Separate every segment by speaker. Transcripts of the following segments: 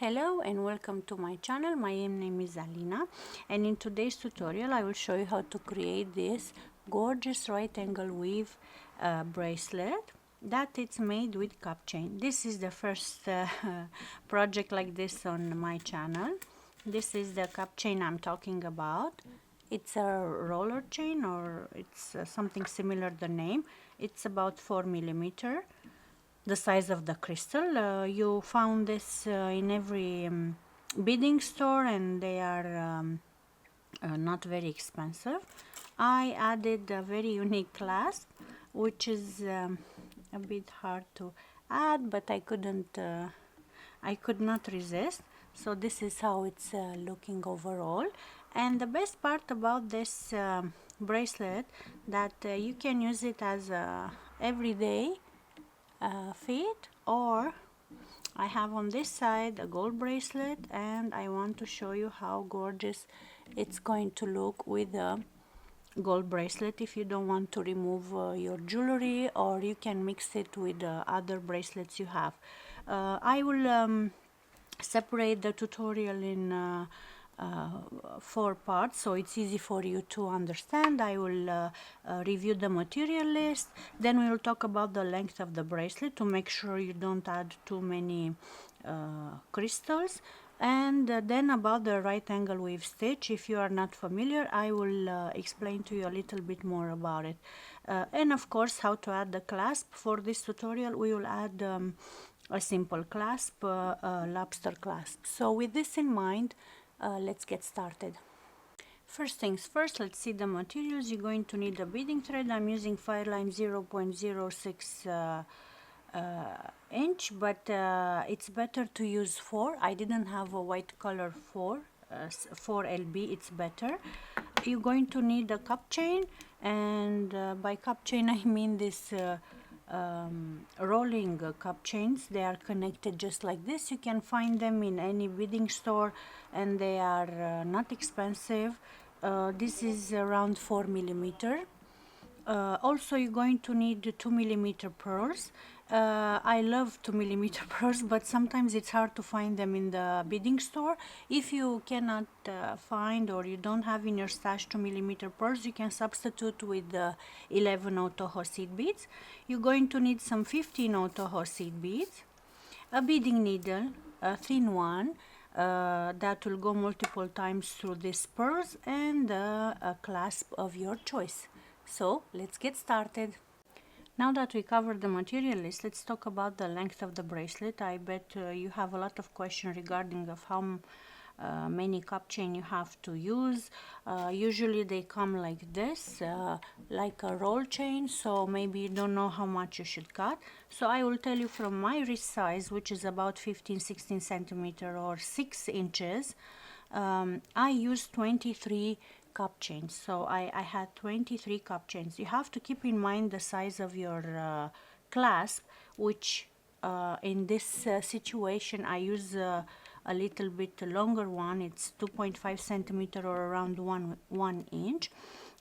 Speaker 1: Hello and welcome to my channel. My name is Alina, and in today's tutorial I will show you how to create this gorgeous right angle weave bracelet that it's made with cup chain. This is the first project like this on my channel. This is the cup chain I'm talking about. It's a roller chain, or it's something similar the name. It's about 4 millimeter, the size of the crystal. You found this in every beading store, and they are not very expensive. I added a very unique clasp, which is a bit hard to add, but I could not resist. So this is how it's looking overall. And the best part about this bracelet, that you can use it as a everyday fit, or I have on this side a gold bracelet, and I want to show you how gorgeous it's going to look with a gold bracelet. If you don't want to remove your jewelry, or you can mix it with other bracelets you have. I will separate the tutorial in 4 parts, so it's easy for you to understand. I will review the material list, then we will talk about the length of the bracelet to make sure you don't add too many crystals, and then about the right angle weave stitch. If you are not familiar, I will explain to you a little bit more about it, and of course how to add the clasp. For this tutorial we will add a simple clasp, lobster clasp. So with this in mind, let's get started. First things first, let's see the materials. You're going to need a beading thread. I'm using Fireline 0.06 inch, but it's better to use 4. I didn't have a white color 4 LB, it's better. You're going to need a cup chain, and by cup chain I mean this rolling cup chains. They are connected just like this. You can find them in any beading store, and they are not expensive. This is around 4 millimeter. Also, you're going to need 2 millimeter pearls. I love 2 millimeter pearls, but sometimes it's hard to find them in the beading store. If you cannot find, or you don't have in your stash 2 millimeter pearls, you can substitute with the 11 Otoho seed beads. You're going to need some 15 Otoho seed beads, a beading needle, a thin one, that will go multiple times through these pearls, and a clasp of your choice. So let's get started. Now that we covered the material list, let's talk about the length of the bracelet. I bet you have a lot of questions regarding of how many cup chain you have to use. Usually they come like this, like a roll chain, so maybe you don't know how much you should cut. So I will tell you from my wrist size, which is about 15-16 centimeter or 6 inches, I use 23 cup chains. So I had 23 cup chains. You have to keep in mind the size of your clasp, which in this situation I use a little bit longer one. It's 2.5 centimeter, or around 1 inch.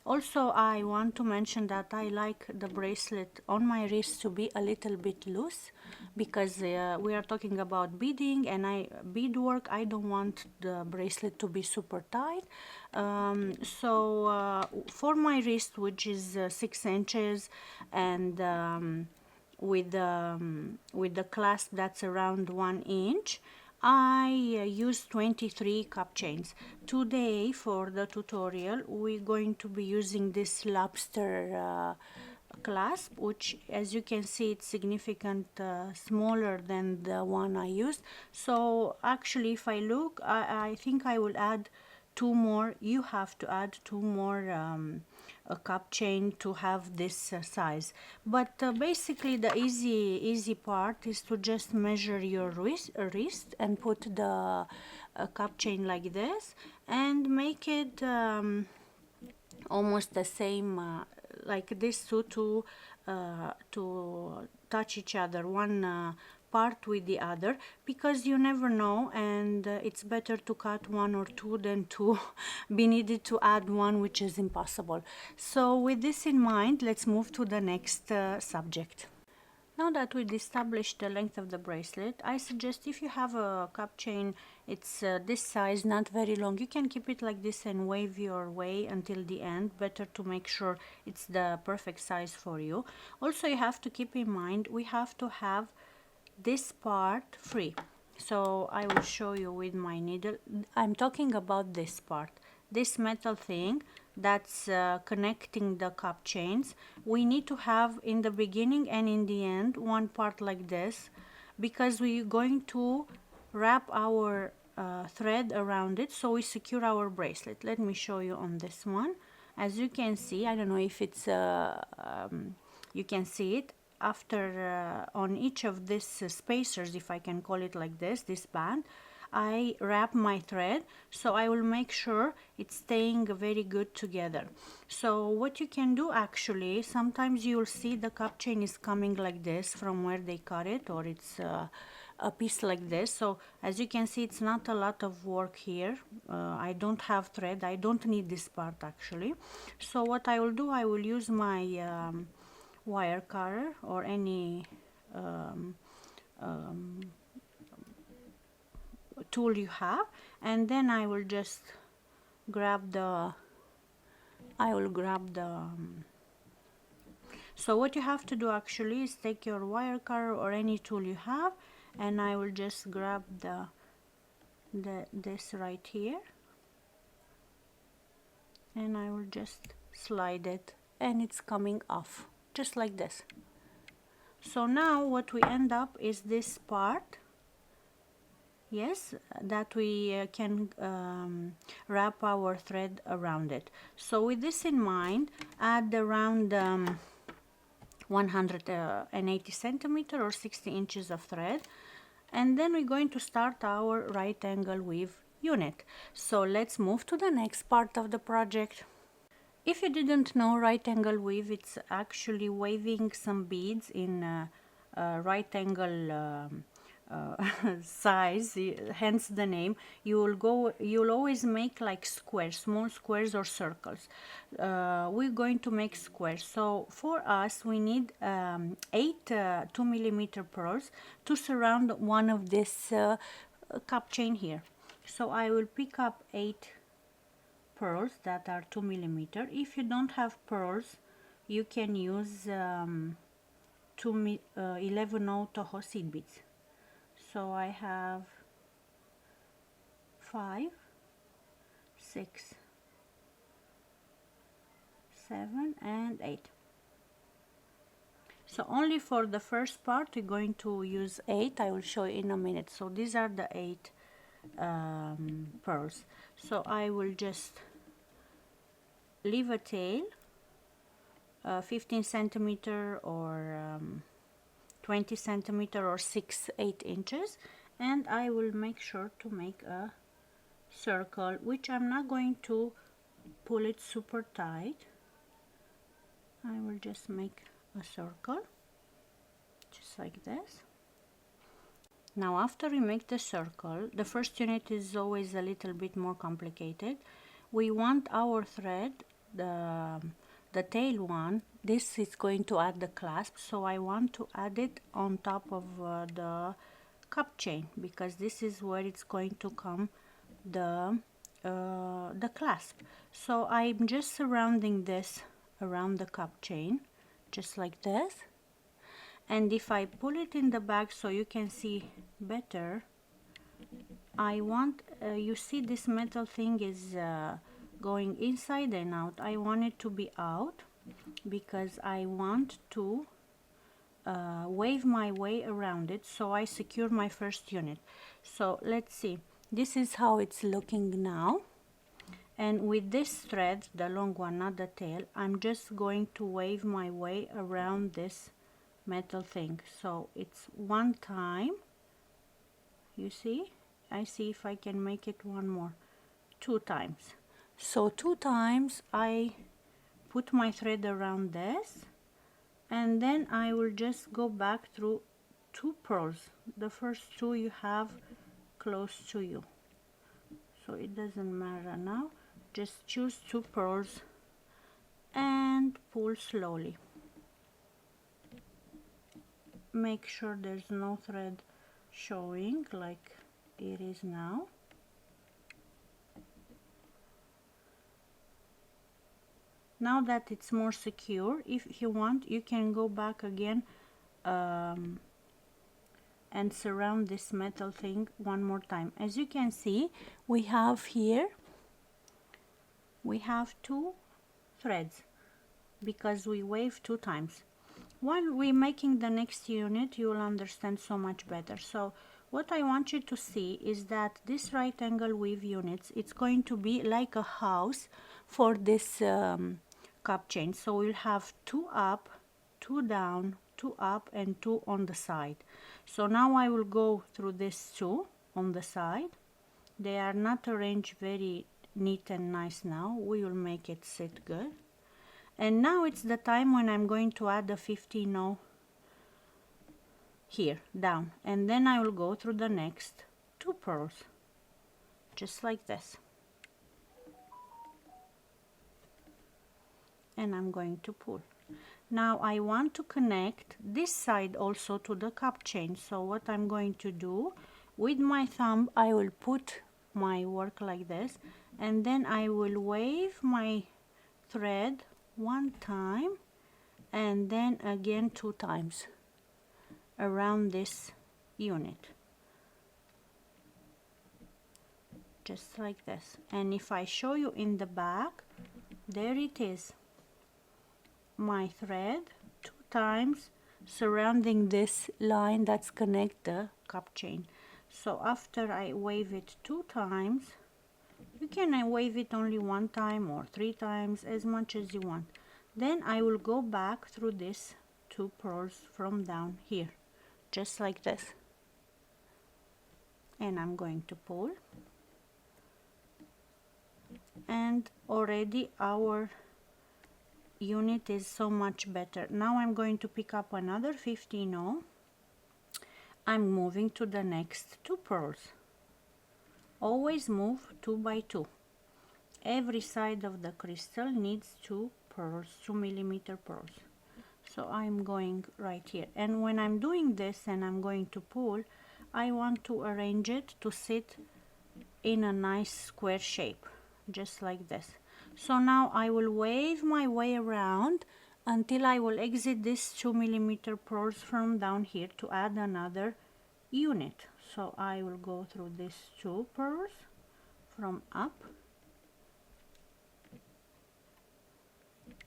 Speaker 1: Also, I want to mention that I like the bracelet on my wrist to be a little bit loose, because we are talking about beading and beadwork. I don't want the bracelet to be super tight. So for my wrist, which is 6 inches, and with the clasp that's around 1 inch, I use 23 cup chains. Today for the tutorial we're going to be using this lobster clasp, which, as you can see, it's significant smaller than the one I used. So actually, if I look, I think I will add 2 more. You have to add 2 more a cup chain to have this size. But basically the easy part is to just measure your wrist and put the cup chain like this, and make it almost the same, like this, to touch each other, one part with the other, because you never know, and it's better to cut 1 or 2 than to be needed to add 1, which is impossible. So with this in mind, let's move to the next subject. Now that we established the length of the bracelet, I suggest if you have a cup chain, it's this size, not very long, you can keep it like this and wave your way until the end. Better to make sure it's the perfect size for you. Also, you have to keep in mind we have to have this part free. So I will show you with my needle. I'm talking about this part, this metal thing that's connecting the cup chains. We need to have in the beginning and in the end one part like this, because we're going to wrap our thread around it so we secure our bracelet. Let me show you on this one. As you can see, I don't know if it's you can see it after on each of these spacers, if I can call it like this band, I wrap my thread, so I will make sure it's staying very good together. So what you can do, actually, sometimes you'll see the cup chain is coming like this from where they cut it, or it's a piece like this. So as you can see, it's not a lot of work here. I don't have thread, I don't need this part actually. So what I will do, I will use my wire cutter or any tool you have, and then I will just grab the so what you have to do actually is take your wire cutter or any tool you have, and I will just grab this right here, and I will just slide it, and it's coming off just like this. So now what we end up is this part, yes, that we can wrap our thread around it. So with this in mind, add around 180 centimeter or 60 inches of thread, and then we're going to start our right angle weave unit. So let's move to the next part of the project. If you didn't know, right angle weave, it's actually weaving some beads in right angle size, hence the name. You'll always make like squares, small squares or circles. We're going to make squares. So for us, we need 8 2mm pearls to surround one of this cup chain here. So I will pick up 8 pearls that are 2mm. If you don't have pearls, you can use 11 Toho seed beads. So I have 5, 6, 7 and 8. So only for the first part we're going to use 8. I will show you in a minute. So these are the 8 pearls. So I will just leave a tail 15 centimeter or 20 centimeter or 8 inches, and I will make sure to make a circle, which I'm not going to pull it super tight. I will just make a circle just like this. Now after we make the circle, the first unit is always a little bit more complicated. We want our thread, the tail one, this is going to add the clasp, so I want to add it on top of the cup chain, because this is where it's going to come the clasp. So I'm just surrounding this around the cup chain just like this, and if I pull it in the back so you can see better, I want you see this metal thing is going inside and out. I want it to be out because I want to wave my way around it so I secure my first unit. So let's see, this is how it's looking now, and with this thread, the long one, not the tail, I'm just going to wave my way around this metal thing. So it's one time, you see, I see if I can make it one more, 2 times. So 2 times I put my thread around this, and then I will just go back through 2 pearls, the first 2 you have close to you, so it doesn't matter now. Just choose 2 pearls and pull slowly. make sure there's no thread showing like it is now. Now that it's more secure, if you want, you can go back again and surround this metal thing one more time. As you can see, we have here, we have 2 threads because we wave 2 times. While we're making the next unit, you will understand so much better. So what I want you to see is that this right angle weave units, it's going to be like a house for this cup chain. So we'll have 2 up, 2 down, 2 up, and 2 on the side. So now I will go through these 2 on the side. They are not arranged very neat and nice now. We will make it sit good. And now it's the time when I'm going to add the 15-0 here down, and then I will go through the next 2 pearls just like this, and I'm going to pull. Now I want to connect this side also to the cup chain, so what I'm going to do with my thumb, I will put my work like this, and then I will wave my thread 1 time and then again 2 times around this unit, just like this. And if I show you in the back, there it is, my thread 2 times surrounding this line that's connect the cup chain. So after I wave it 2 times, you can wave it only 1 time or 3 times, as much as you want. Then I will go back through this 2 pearls from down here, just like this, and I'm going to pull, and already our unit is so much better. Now I'm going to pick up another 15-0. I'm moving to the next 2 pearls. Always move 2 by 2. Every side of the crystal needs 2 pearls, 2 millimeter pearls. So I'm going right here, and when I'm doing this and I'm going to pull, I want to arrange it to sit in a nice square shape, just like this. So now I will wave my way around until I will exit this 2 millimeter pearls from down here to add another unit. So I will go through these 2 pearls from up,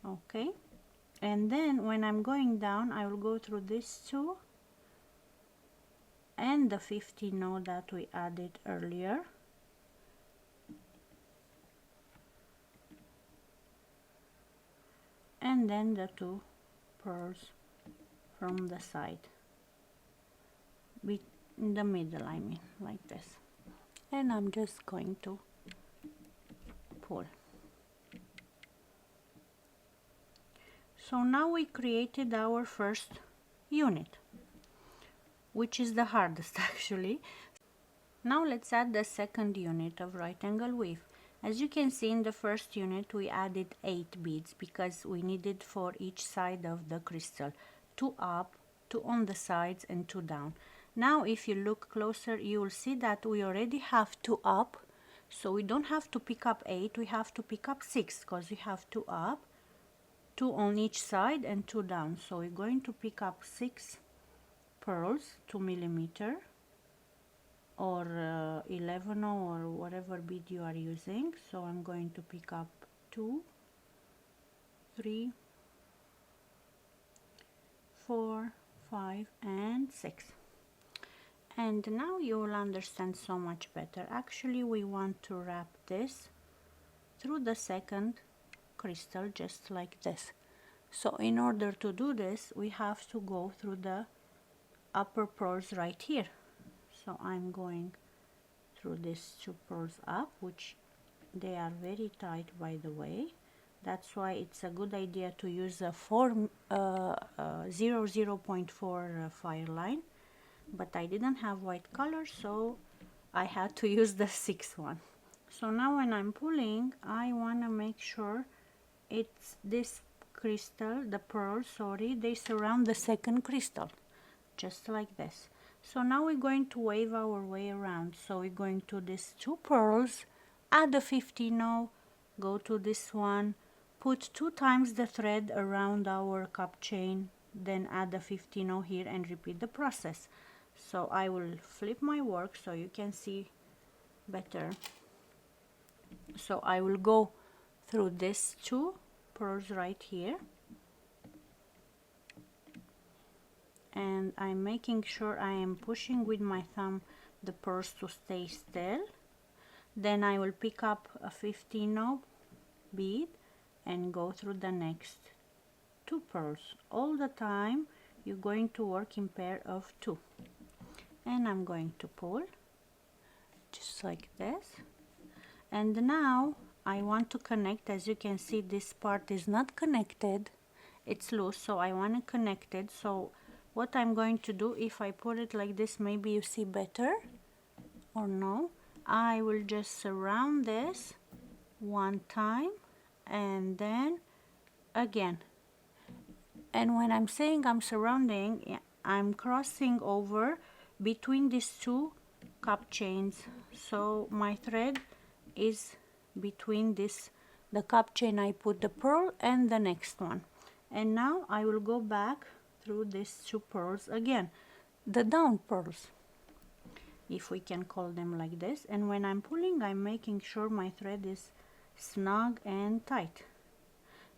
Speaker 1: okay, and then when I'm going down, I will go through these 2 and the 15-0 that we added earlier, and then the 2 pearls from the side, in the middle, I mean, like this, and I'm just going to pull. So now we created our first unit, which is the hardest actually. Now let's add the second unit of right angle weave. As you can see, in the first unit we added 8 beads because we needed for each side of the crystal, 2 up, 2 on the sides, and 2 down. Now if you look closer, you will see that we already have 2 up, so we don't have to pick up 8, we have to pick up 6 because we have 2 up, 2 on each side, and 2 down. So we're going to pick up 6 pearls, 2 millimeter or 11 or whatever bead you are using. So I'm going to pick up 2, 3, 4, 5, and 6. And now you will understand so much better. Actually, we want to wrap this through the second crystal just like this. So in order to do this, we have to go through the upper pearls right here. So I'm going through these 2 pearls up, which they are very tight, by the way. That's why it's a good idea to use a 0.4 fire line, but I didn't have white color, so I had to use the 6th one. So now when I'm pulling, I want to make sure it's this crystal, the pearl, sorry, they surround the second crystal. just like this. So now we're going to wave our way around. So we're going to these 2 pearls, add the 15, go to this one, put 2 times the thread around our cup chain, then add the 15 here and repeat the process. So I will flip my work so you can see better. So I will go through these 2 pearls right here, and I'm making sure I am pushing with my thumb the pearls to stay still. Then I will pick up a 15 bead and go through the next 2 pearls. All the time you're going to work in pair of 2, and I'm going to pull just like this. And now I want to connect. As you can see, this part is not connected, it's loose, so I want to connect it. So what I'm going to do, if I put it like this, maybe you see better or no, I will just surround this 1 time and then again. And when I'm saying I'm surrounding, I'm crossing over between these 2 cup chains. So my thread is between the cup chain I put the pearl and the next one. And now I will go back through these 2 pearls again, the down pearls, if we can call them like this. And when I'm pulling, I'm making sure my thread is snug and tight.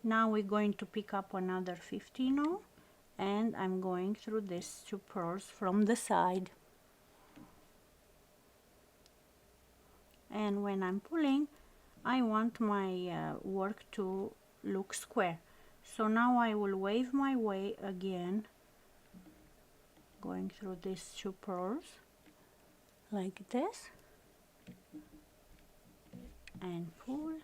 Speaker 1: Now we're going to pick up another 15 and I'm going through these 2 pearls from the side. And when I'm pulling, I want my work to look square. So now I will wave my way again, going through these 2 pearls like this, and pull,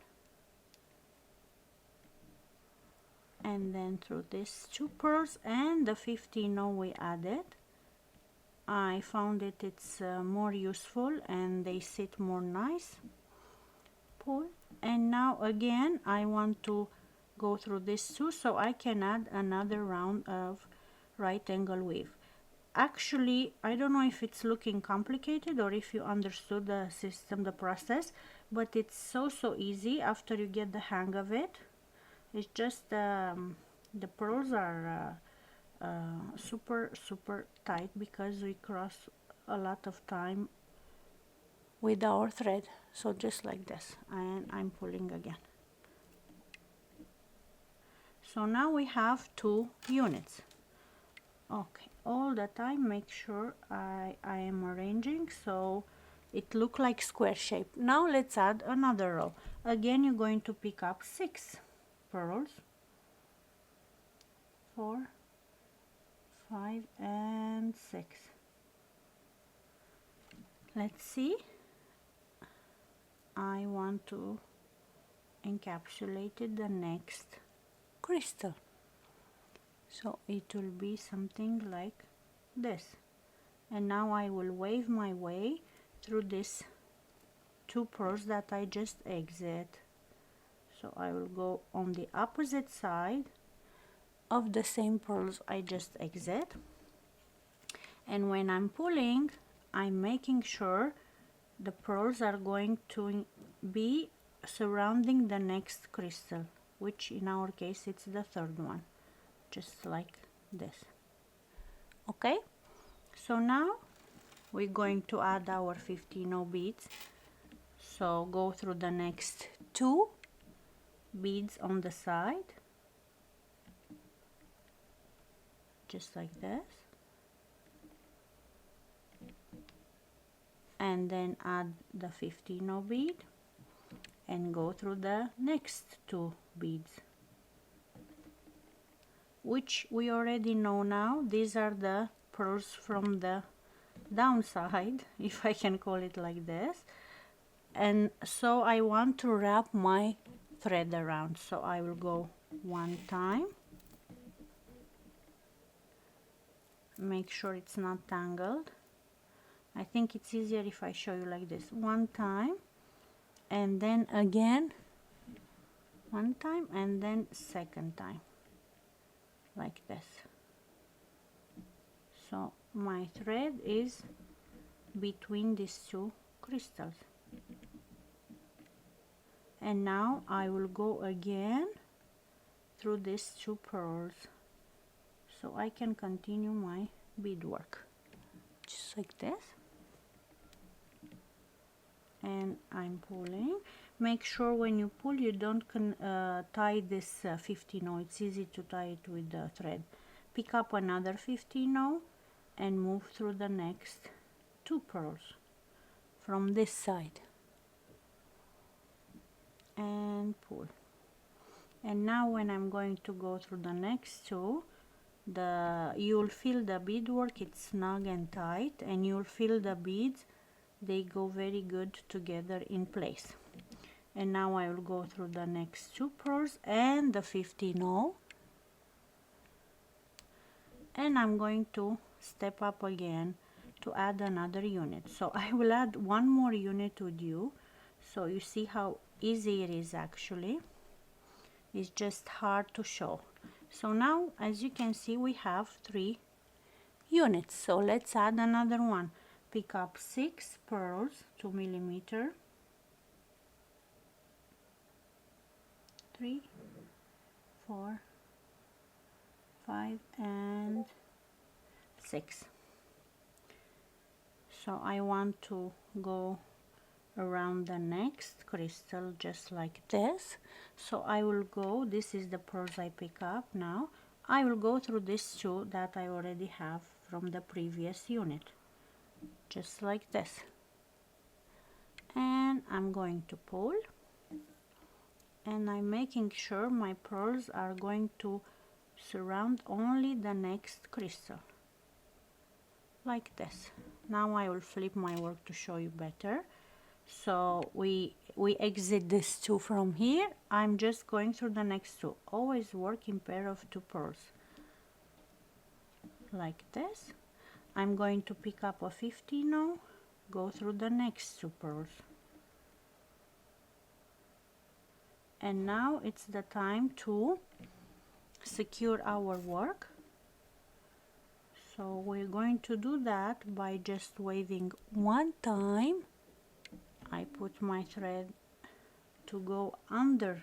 Speaker 1: and then through these 2 pearls and the 15 we added. I found it's more useful and they sit more nice. Pull, and now again I want to go through this 2 so I can add another round of right angle weave. Actually, I don't know if it's looking complicated or if you understood the system, the process, but it's so easy after you get the hang of it. It's just the pearls are super tight because we cross a lot of time with our thread. So just like this, and I'm pulling again. So now we have 2 units. Okay, all the time make sure I am arranging so it look like square shape. Now let's add another row. Again, you're going to pick up 6 pearls, 4, 5 and 6. Let's see, I want to encapsulate the next crystal. So it will be something like this. And now I will wave my way through these 2 pearls that I just exit. So I will go on the opposite side of the same pearls I just exit. And when I'm pulling, I'm making sure the pearls are going to be surrounding the next crystal, which in our case it's the 3rd one, just like this. Okay, so now we're going to add our 15 beads. So go through the next 2 beads on the side, just like this, and then add the 15 bead and go through the next 2 beads, which we already know now. These are the pearls from the downside, if I can call it like this. And so I want to wrap my thread around, so I will go 1 time, make sure it's not tangled. I think it's easier if I show you like this. 1 time, and then again 1 time, and then 2nd time, like this. So my thread is between these two crystals. And now I will go again through these two pearls so I can continue my beadwork, just like this. And I'm pulling. Make sure when you pull you don't tie this 50 it's easy to tie it with the thread. Pick up another 50 and move through the next two pearls from this side and pull. And now when I'm going to go through the next two, you'll feel the beadwork, it's snug and tight, and you'll feel the beads, they go very good together in place. And now I will go through the next two pearls and the 50 and I'm going to step up again to add another unit. So I will add one more unit with you, so you see how easy it is. Actually, it's just hard to show. So now, as you can see, we have 3 units. So let's add another one. Pick up 6 pearls, 2 millimeter, 3, 4, 5 and 6. So I want to go around the next crystal just like this. So I will go, this is the pearls I pick up now. I will go through these two that I already have from the previous unit, just like this. And I'm going to pull, and I'm making sure my pearls are going to surround only the next crystal, like this. Now I will flip my work to show you better. So we exit this two from here. I'm just going through the next two. Always work in pair of 2 pearls, like this. I'm going to pick up a 50 now, go through the next 2 pearls. And now it's the time to secure our work. So we're going to do that by just waving one time. I put my thread to go under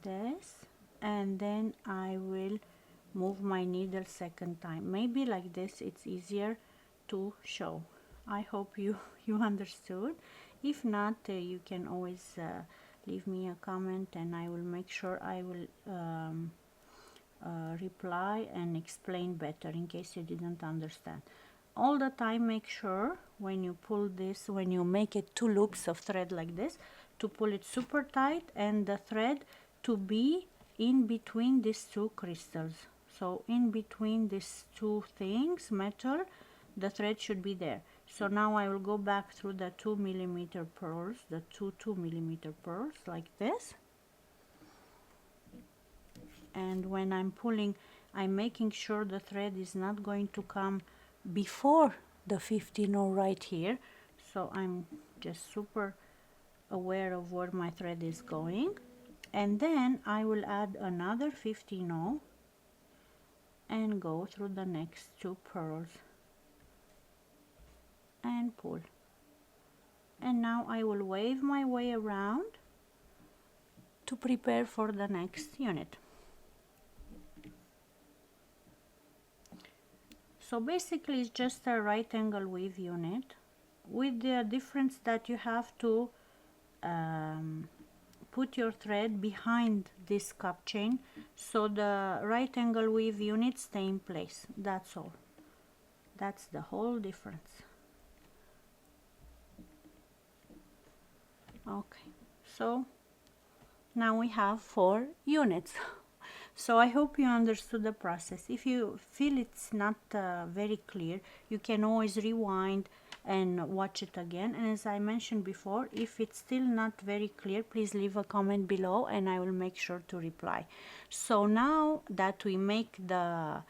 Speaker 1: this, and then I will move my needle second time. Maybe like this it's easier to show. I hope you understood. If not, you can always leave me a comment, and I will make sure I will reply and explain better in case you didn't understand. All the time make sure when you pull this, when you make it 2 loops of thread like this, to pull it super tight and the thread to be in between these 2 crystals. So in between these 2 things, metal, the thread should be there. So now I will go back through the 2 millimeter pearls, the 2 millimeter pearls like this. And when I'm pulling, I'm making sure the thread is not going to come before the 50 right here. So I'm just super aware of where my thread is going. And then I will add another 50 and go through the next 2 pearls and pull. And now I will wave my way around to prepare for the next unit. So basically it's just a right angle weave unit, with the difference that you have to put your thread behind this cup chain, so the right angle weave unit stay in place. That's all. That's the whole difference. Okay, so now we have 4 units. So I hope you understood the process. If you feel it's not very clear, you can always rewind and watch it again. And as I mentioned before, if it's still not very clear, please leave a comment below and I will make sure to reply. So now that we make the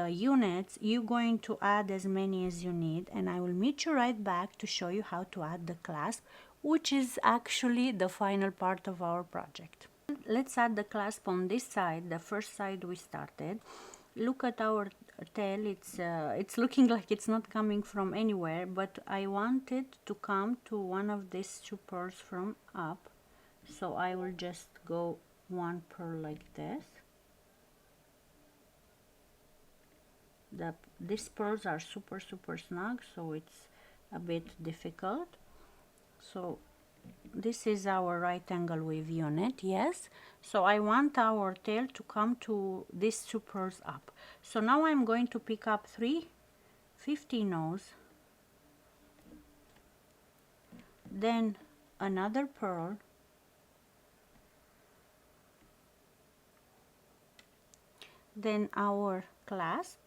Speaker 1: units, you're going to add as many as you need, and I will meet you right back to show you how to add the clasp, which is actually the final part of our project. Let's add the clasp on this side, the first side we started. Look at our tail, it's looking like it's not coming from anywhere, but I want it to come to one of these two pearls from up. So I will just go one pearl like this. These pearls are super snug, so it's a bit difficult. So this is our right angle weave unit, yes. So I want our tail to come to these two pearls up. So now I'm going to pick up 3 50-nose, then another pearl, then our clasp,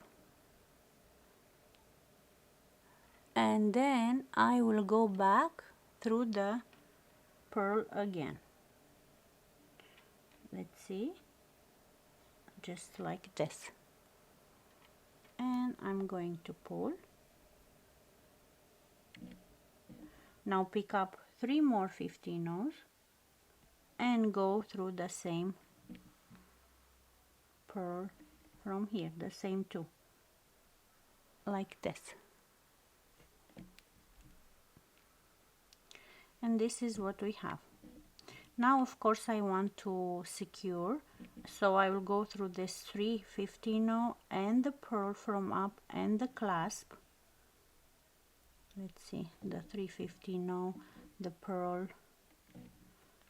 Speaker 1: and then I will go back through the pearl again. Let's see, just like this, and I'm going to pull. Now pick up 3 more 50-nose and go through the same pearl from here, the same two, like this. And this is what we have. Now of course I want to secure, so I will go through this 3 50-nose and the pearl from up and the clasp. Let's see, the 3 50-nose, the pearl,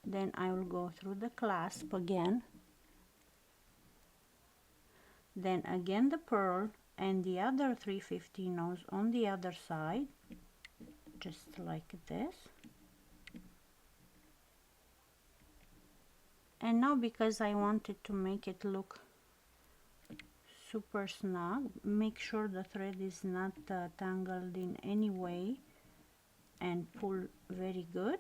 Speaker 1: then I will go through the clasp again, then again the pearl and the other 3 50-nose on the other side, just like this. And now, because I wanted to make it look super snug, make sure the thread is not tangled in any way, and pull very good.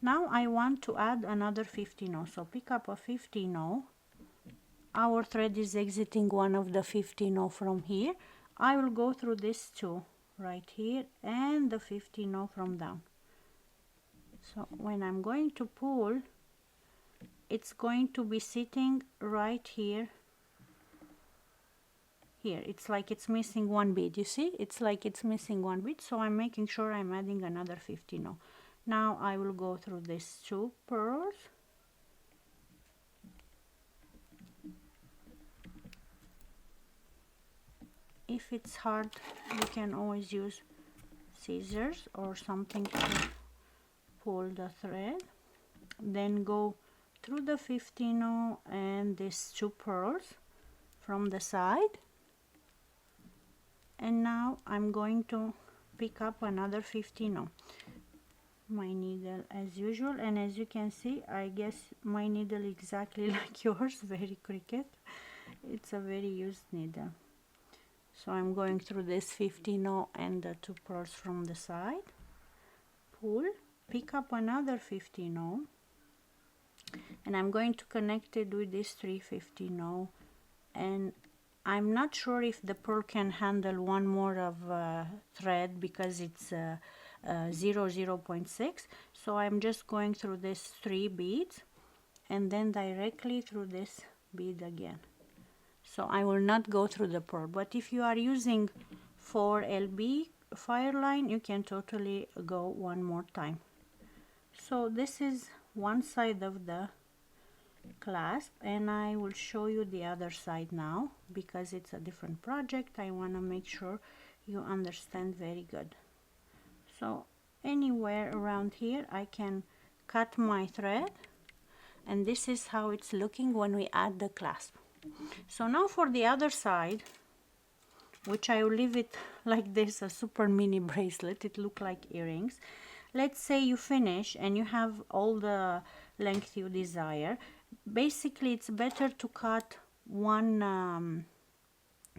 Speaker 1: Now I want to add another 50-nose, so pick up a 50-nose. Our thread is exiting one of the 50-nose from here. I will go through this two right here and the 50-nose from down. So when I'm going to pull, it's going to be sitting right here. Here, it's like it's missing one bead, you see? It's like it's missing one bead, so I'm making sure I'm adding another 50-nose. Now I will go through these two pearls. If it's hard, you can always use scissors or something to pull the thread. Then go through the 50-nose and these two pearls from the side. And now I'm going to pick up another 50-nose. My needle as usual, and as you can see, I guess my needle exactly like yours, very cricket. It's a very used needle. So I'm going through this 50-nose and the two pearls from the side, pull, pick up another 50-nose, and I'm going to connect it with this 3 50-nose. And I'm not sure if the pearl can handle one more of thread, because it's 0.6, so I'm just going through this 3 beads and then directly through this bead again. So I will not go through the pearl, but if you are using 4 LB fire line, you can totally go one more time. So this is one side of the clasp, and I will show you the other side now, because it's a different project. I want to make sure you understand very good. So anywhere around here I can cut my thread, and this is how it's looking when we add the clasp. So now for the other side, which I will leave it like this, a super mini bracelet, it look like earrings. Let's say you finish and you have all the length you desire. Basically it's better to cut one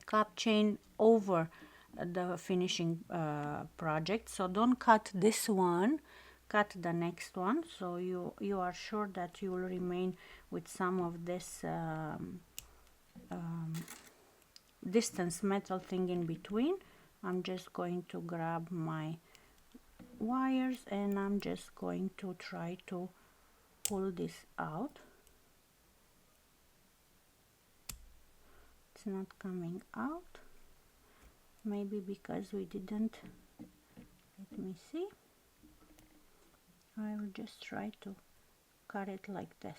Speaker 1: cap chain over the finishing project. So don't cut this one, cut the next one, so you are sure that you will remain with some of this distance metal thing in between. I'm just going to grab my wires and I'm just going to try to pull this out. it's not coming out. Maybe because we didn't, let me see. I will just try to cut it like this.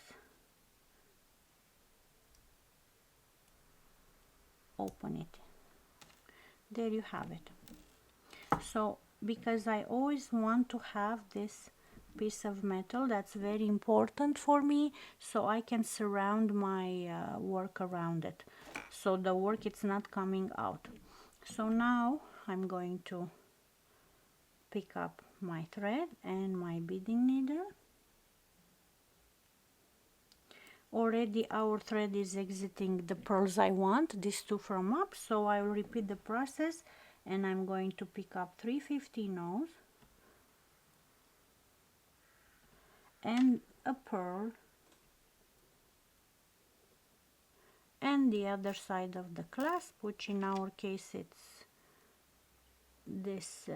Speaker 1: Open it. There you have it. So because I always want to have this piece of metal, that's very important for me, so I can surround my work around it, so the work it's not coming out. So now I'm going to pick up my thread and my beading needle. Already our thread is exiting the pearls I want, these two from up, so I will repeat the process, and I'm going to pick up 3/15 and a pearl, and the other side of the clasp, which in our case it's this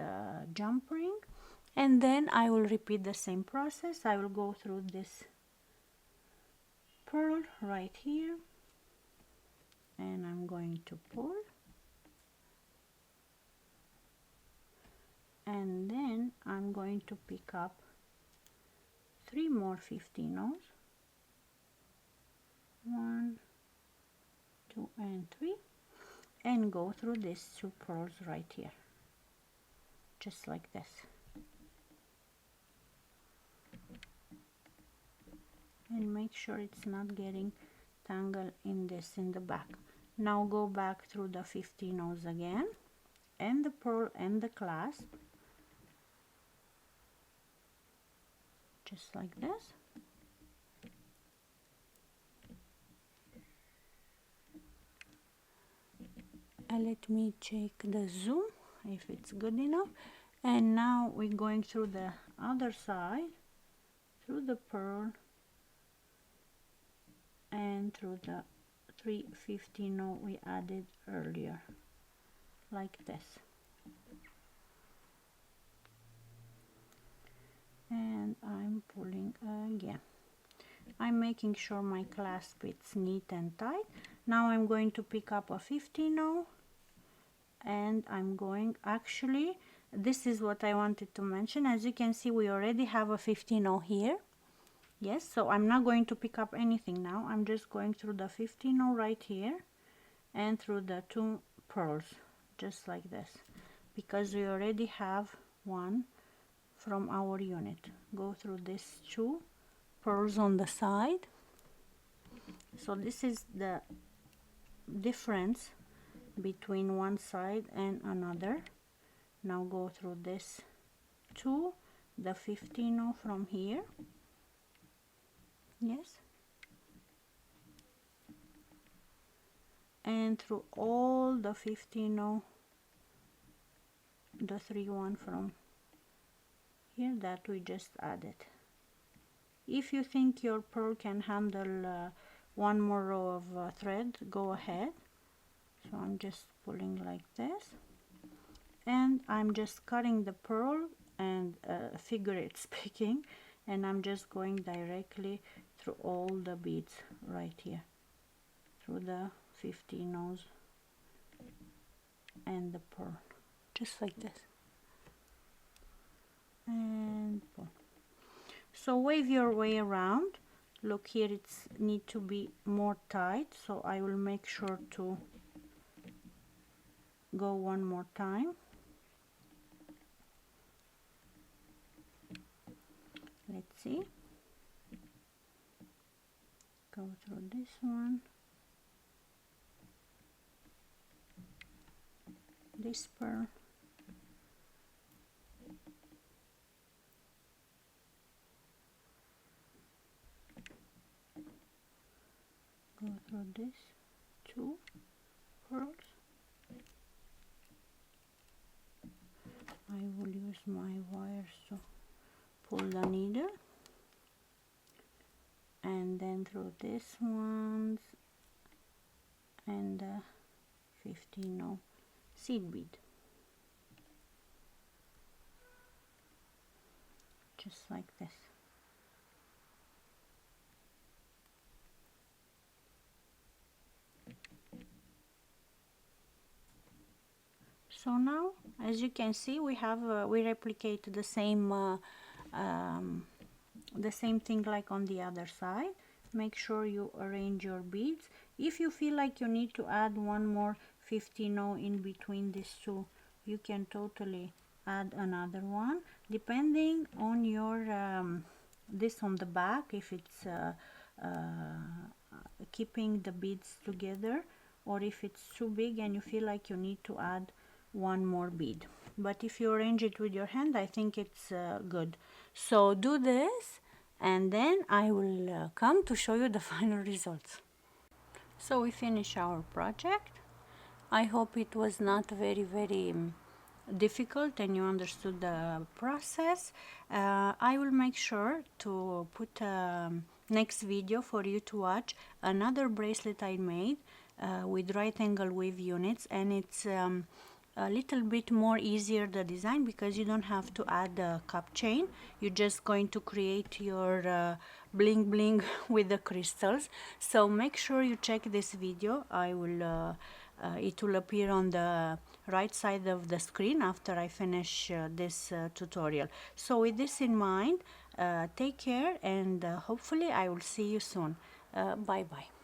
Speaker 1: jump ring, and then I will repeat the same process. I will go through this pearl right here, and I'm going to pull, and then I'm going to pick up 3 more 15s, 1, 2 and 3, and go through these 2 pearls right here, just like this. And make sure it's not getting tangled in this in the back. Now go back through the 15s again, and the pearl and the clasp, just like this. And let me check the zoom if it's good enough. And now we're going through the other side, through the pearl and through the 3/15 we added earlier, like this. And I'm pulling again. I'm making sure my clasp is neat and tight. Now I'm going to pick up a 15, and I'm going, actually this is what I wanted to mention. As you can see, we already have a 15 here. Yes, so I'm not going to pick up anything now. I'm just going through the 15 right here and through the 2 pearls, just like this, because we already have one from our unit. Go through these 2 pearls on the side. So this is the difference between one side and another. Now go through this 2, the 15 from here. Yes, and through all the 15, the 3/1 from here that we just added. If you think your pearl can handle one more row of thread, go ahead. So I'm just pulling like this, and I'm just cutting the pearl and figurative speaking, and I'm just going directly through all the beads right here, through the 15s and the pearl, just like this, and pull. So wave your way around. Look here, it's need to be more tight, so I will make sure to go one more time. Let's see. Go through this one, this pearl, go through this 2 pearls. I will use my wires to pull the needle, and then through this ones and the 15 seed bead, just like this. So now, as you can see, we have we replicate the same thing like on the other side. Make sure you arrange your beads. If you feel like you need to add one more 15-0 in between these two, you can totally add another one, depending on your this on the back, if it's keeping the beads together, or if it's too big and you feel like you need to add one more bead. But if you arrange it with your hand, I think it's good. So do this, and then I will come to show you the final results. So we finish our project. I hope it was not very difficult and you understood the process. I will make sure to put next video for you to watch another bracelet I made with right angle weave units, and it's a little bit more easier the design because you don't have to add a cup chain. You're just going to create your bling bling with the crystals. So make sure you check this video. I will it will appear on the right side of the screen after I finish this tutorial. So with this in mind, take care, and hopefully I will see you soon. Bye bye.